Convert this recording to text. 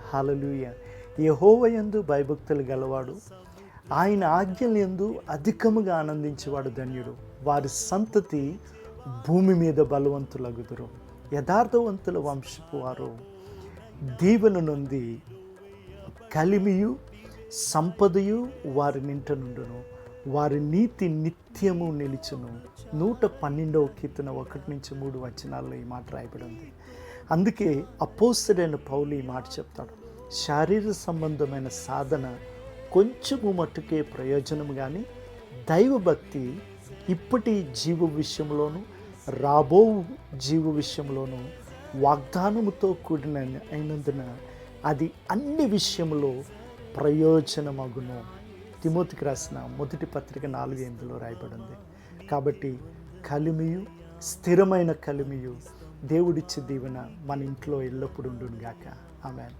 హల్లెలూయా. యెహోవాయందు భయభక్తులు గలవాడు, ఆయన ఆజ్ఞలందు అధికముగా ఆనందించేవాడు ధన్యుడు. వారి సంతతి భూమి మీద బలవంతులగుదురు. యథార్థవంతుల వంశపు వారు దీవెన నొంది కలిమియు సంపదయు వారి నింట నుండును. వారి నీతి నిత్యము నిలుచును. 112వ కీర్తన 1-3 ఈ మాట రాయబడి ఉంది. అందుకే అపోస్తలుడైన పౌలు ఈ మాట చెప్తాడు, శారీర సంబంధమైన సాధన కొంచెము మట్టుకే ప్రయోజనం, కానీ దైవభక్తి ఇప్పటి జీవ విషయంలోను రాబో జీవ విషయంలోను వాగ్దానముతో కూడిన అయినందున అది అన్ని విషయంలో ప్రయోజనమగును. తిమోతికి రాసిన మొదటి పత్రిక 4:8 రాయబడి ఉంది. కాబట్టి కలిమియు, స్థిరమైన కలిమియు, దేవుడిచ్చే దీవెన మన ఇంట్లో ఎల్లప్పుడూ ఉండును గాక. ఆమేన్.